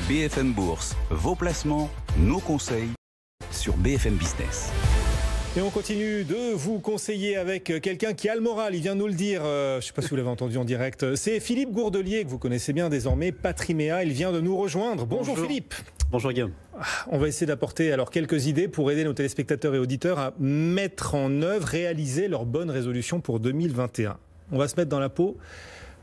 BFM Bourse, vos placements, nos conseils sur BFM Business. Et on continue de vous conseiller avec quelqu'un qui a le moral, il vient de nous le dire, je ne sais pas si vous l'avez entendu en direct, c'est Philippe Gourdelier, que vous connaissez bien désormais, Patriméa, il vient de nous rejoindre. Bonjour Philippe. Bonjour Guillaume. On va essayer d'apporter alors quelques idées pour aider nos téléspectateurs et auditeurs à mettre en œuvre, réaliser leurs bonnes résolutions pour 2021. On va se mettre dans la peau.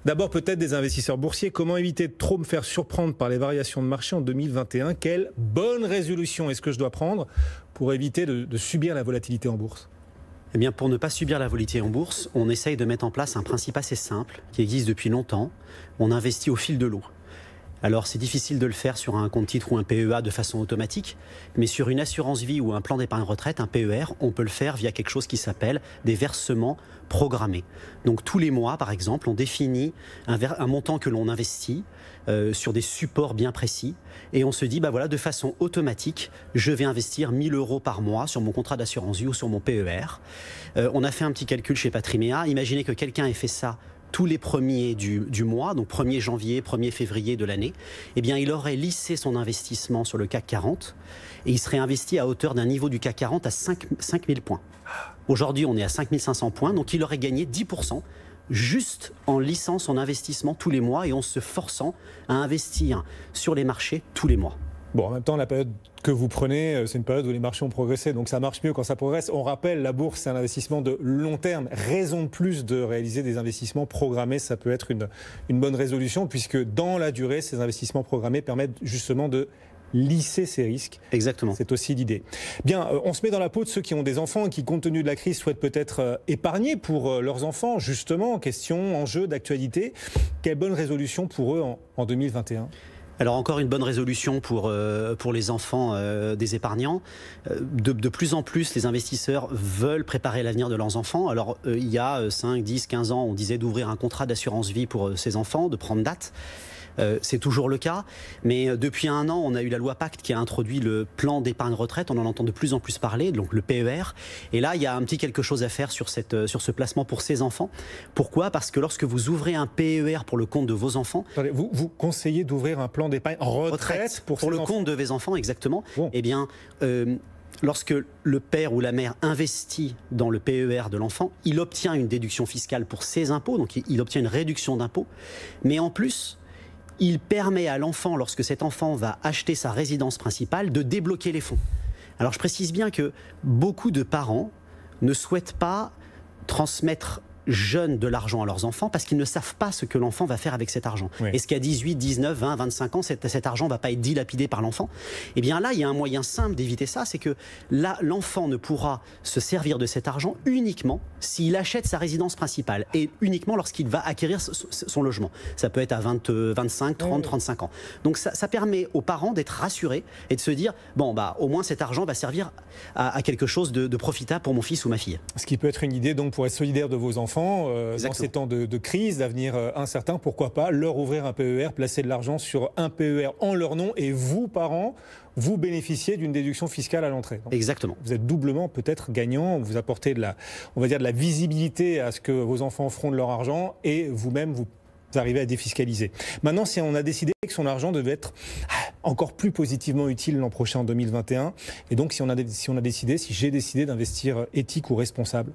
D'abord peut-être des investisseurs boursiers. Comment éviter de trop me faire surprendre par les variations de marché en 2021 ? Quelle bonne résolution est-ce que je dois prendre pour éviter de subir la volatilité en bourse ? Eh bien, pour ne pas subir la volatilité en bourse, on essaye de mettre en place un principe assez simple qui existe depuis longtemps. On investit au fil de l'eau. Alors, c'est difficile de le faire sur un compte titre ou un PEA de façon automatique, mais sur une assurance vie ou un plan d'épargne retraite, un PER, on peut le faire via quelque chose qui s'appelle des versements programmés. Donc, tous les mois, par exemple, on définit un montant que l'on investit sur des supports bien précis et on se dit, bah voilà, de façon automatique, je vais investir 1 000 € par mois sur mon contrat d'assurance vie ou sur mon PER. On a fait un petit calcul chez Patriméa. Imaginez que quelqu'un ait fait ça tous les premiers du mois, donc 1er janvier, 1er février de l'année, eh bien, il aurait lissé son investissement sur le CAC 40 et il serait investi à hauteur d'un niveau du CAC 40 à 5 000 points. Aujourd'hui, on est à 5 500 points, donc il aurait gagné 10% juste en lissant son investissement tous les mois et en se forçant à investir sur les marchés tous les mois. Bon, en même temps, la période que vous prenez, c'est une période où les marchés ont progressé, donc ça marche mieux quand ça progresse. On rappelle, la bourse, c'est un investissement de long terme. Raison de plus de réaliser des investissements programmés, ça peut être une bonne résolution, puisque dans la durée, ces investissements programmés permettent justement de lisser ces risques. Exactement. C'est aussi l'idée. Bien, on se met dans la peau de ceux qui ont des enfants et qui, compte tenu de la crise, souhaitent peut-être épargner pour leurs enfants. Justement, question, enjeu, d'actualité. Quelle bonne résolution pour eux en 2021 ? Alors encore une bonne résolution pour les enfants des épargnants. De plus en plus, les investisseurs veulent préparer l'avenir de leurs enfants. Alors il y a 5, 10, 15 ans, on disait d'ouvrir un contrat d'assurance vie pour ses enfants, de prendre date. C'est toujours le cas, mais depuis 1 an, on a eu la loi Pacte qui a introduit le plan d'épargne retraite. On en entend de plus en plus parler, donc le PER. Et là, il y a un petit quelque chose à faire sur ce placement pour ces enfants. Pourquoi ? Parce que lorsque vous ouvrez un PER pour le compte de vos enfants... Attendez, vous conseillez d'ouvrir un plan d'épargne retraite pour le compte de vos enfants, exactement. Bon. Eh bien... lorsque le père ou la mère investit dans le PER de l'enfant, il obtient une déduction fiscale pour ses impôts, donc il obtient une réduction d'impôts. Mais en plus, il permet à l'enfant, lorsque cet enfant va acheter sa résidence principale, de débloquer les fonds. Alors je précise bien que beaucoup de parents ne souhaitent pas transmettre jeunes de l'argent à leurs enfants parce qu'ils ne savent pas ce que l'enfant va faire avec cet argent. Oui. Est-ce qu'à 18, 19, 20, 25 ans, cet argent ne va pas être dilapidé par l'enfant ? Eh bien là, il y a un moyen simple d'éviter ça, c'est que là, l'enfant ne pourra se servir de cet argent uniquement s'il achète sa résidence principale et uniquement lorsqu'il va acquérir son logement. Ça peut être à 25, 30, 35 ans. Donc ça permet aux parents d'être rassurés et de se dire, bon, bah, au moins cet argent va servir à quelque chose de profitable pour mon fils ou ma fille. Ce qui peut être une idée donc pour être solidaire de vos enfants. Dans ces temps de crise, d'avenir incertain, pourquoi pas leur ouvrir un PER, placer de l'argent sur un PER en leur nom et vous, parents, vous bénéficiez d'une déduction fiscale à l'entrée. Donc, exactement. Vous êtes doublement peut-être gagnant, vous apportez de la visibilité à ce que vos enfants feront de leur argent et vous-même, vous arrivez à défiscaliser. Maintenant, si on a décidé que son argent devait être encore plus positivement utile l'an prochain, en 2021, et donc si j'ai décidé d'investir éthique ou responsable,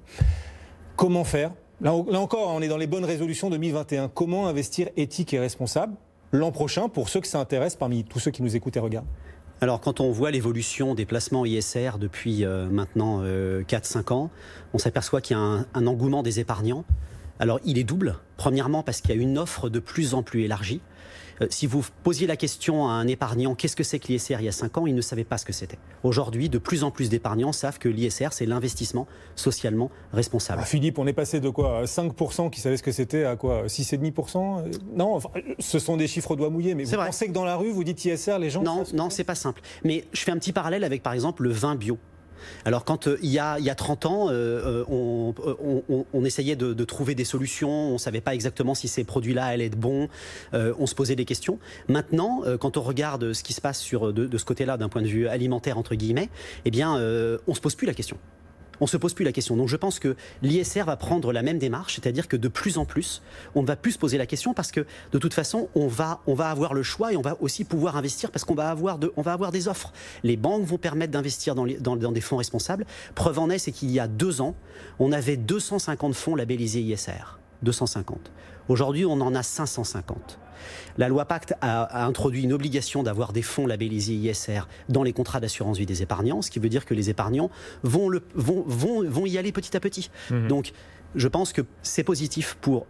comment faire ? Là encore, on est dans les bonnes résolutions 2021. Comment investir éthique et responsable l'an prochain pour ceux que ça intéresse parmi tous ceux qui nous écoutent et regardent ? Alors quand on voit l'évolution des placements ISR depuis maintenant 4-5 ans, on s'aperçoit qu'il y a un engouement des épargnants. Alors il est double. Premièrement parce qu'il y a une offre de plus en plus élargie. Si vous posiez la question à un épargnant, qu'est-ce que c'est que l'ISR il y a 5 ans, il ne savait pas ce que c'était. Aujourd'hui, de plus en plus d'épargnants savent que l'ISR, c'est l'investissement socialement responsable. Philippe, on est passé de quoi 5% qui savaient ce que c'était à quoi 6,5% ? Non, enfin, ce sont des chiffres au doigt mouillé, mais vous pensez que dans la rue, vous dites ISR, les gens... Non, c'est pas simple. Mais je fais un petit parallèle avec, par exemple, le vin bio. Alors quand il y a 30 ans, on essayait de trouver des solutions, on ne savait pas exactement si ces produits-là allaient être bons, on se posait des questions. Maintenant, quand on regarde ce qui se passe de ce côté-là, d'un point de vue alimentaire, entre guillemets, eh bien, on ne se pose plus la question. on ne se pose plus la question. Donc je pense que l'ISR va prendre la même démarche, c'est-à-dire que de plus en plus, on ne va plus se poser la question parce que de toute façon, on va avoir le choix et on va aussi pouvoir investir parce qu'on va avoir des offres. Les banques vont permettre d'investir dans des fonds responsables. Preuve en est, c'est qu'il y a 2 ans, on avait 250 fonds labellisés ISR. 250. Aujourd'hui, on en a 550. La loi Pacte a introduit une obligation d'avoir des fonds labellisés ISR dans les contrats d'assurance vie des épargnants, ce qui veut dire que les épargnants vont y aller petit à petit. Donc, je pense que c'est positif pour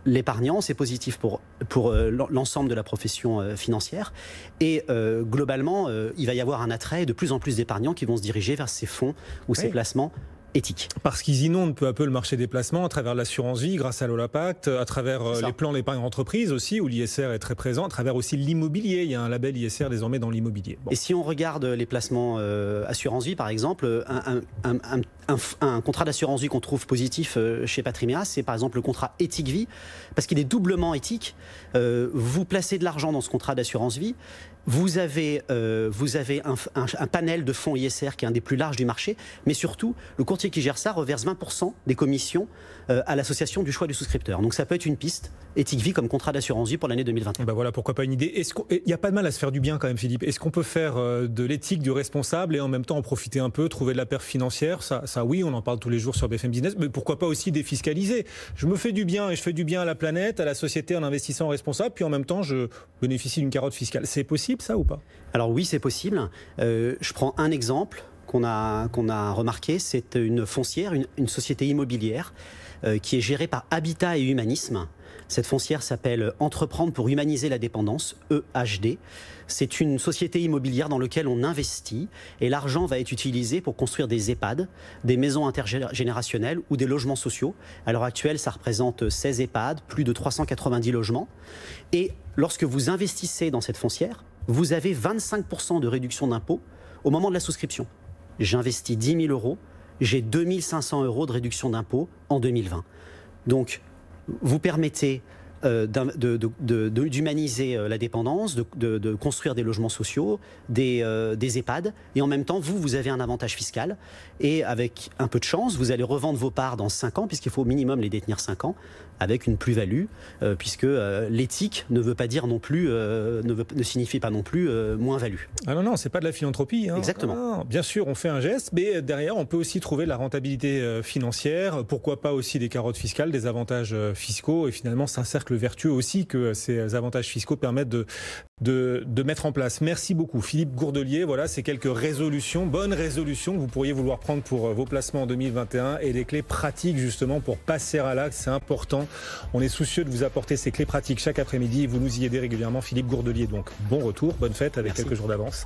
l'épargnant, c'est positif pour l'ensemble de la profession financière. Et globalement, il va y avoir un attrait de plus en plus d'épargnants qui vont se diriger vers ces fonds ou ces placements éthique. Parce qu'ils inondent peu à peu le marché des placements à travers l'assurance vie, grâce à l'Olapacte, à travers les plans d'épargne entreprise aussi, où l'ISR est très présent, à travers aussi l'immobilier. Il y a un label ISR désormais dans l'immobilier. Bon. Et si on regarde les placements assurance vie, par exemple, un contrat d'assurance vie qu'on trouve positif chez Patrimea, c'est par exemple le contrat éthique vie, parce qu'il est doublement éthique. Vous placez de l'argent dans ce contrat d'assurance vie, vous avez un panel de fonds ISR qui est un des plus larges du marché, mais surtout, le courtier qui gère ça reverse 20% des commissions à l'association du choix du souscripteur. Donc ça peut être une piste, éthique vie comme contrat d'assurance vie pour l'année 2021. Ben voilà, pourquoi pas une idée. Il n'y a pas de mal à se faire du bien quand même, Philippe. Est-ce qu'on peut faire de l'éthique, du responsable et en même temps en profiter un peu, trouver de la perf financière? Ça oui, on en parle tous les jours sur BFM Business, mais pourquoi pas aussi défiscaliser? Je me fais du bien et je fais du bien à la planète, à la société en investissant responsable, puis en même temps je bénéficie d'une carotte fiscale. C'est possible ça ou pas? Alors oui, c'est possible. Je prends un exemple qu'on a remarqué, c'est une foncière, une société immobilière qui est gérée par Habitat et Humanisme. Cette foncière s'appelle Entreprendre pour humaniser la dépendance, EHD. C'est une société immobilière dans laquelle on investit et l'argent va être utilisé pour construire des EHPAD, des maisons intergénérationnelles ou des logements sociaux. À l'heure actuelle, ça représente 16 EHPAD, plus de 390 logements. Et lorsque vous investissez dans cette foncière, vous avez 25% de réduction d'impôt au moment de la souscription. J'investis 10 000 euros, j'ai 2 500 euros de réduction d'impôt en 2020. Donc, vous permettez d'humaniser la dépendance, de construire des logements sociaux, des EHPAD, et en même temps, vous avez un avantage fiscal, et avec un peu de chance, vous allez revendre vos parts dans 5 ans, puisqu'il faut au minimum les détenir 5 ans, avec une plus-value, puisque l'éthique ne veut pas dire non plus, ne signifie pas non plus moins-value. Ah non, c'est pas de la philanthropie. Hein. Exactement. Ah non, bien sûr, on fait un geste, mais derrière, on peut aussi trouver de la rentabilité financière, pourquoi pas aussi des carottes fiscales, des avantages fiscaux, et finalement, c'est un cercle vertueux aussi que ces avantages fiscaux permettent de mettre en place. Merci beaucoup, Philippe Gourdelier. Voilà, c'est quelques résolutions, bonnes résolutions que vous pourriez vouloir prendre pour vos placements en 2021 et des clés pratiques justement pour passer à l'acte. C'est important. On est soucieux de vous apporter ces clés pratiques chaque après-midi. Vous nous y aidez régulièrement, Philippe Gourdelier. Donc, bon retour, bonne fête avec quelques jours d'avance.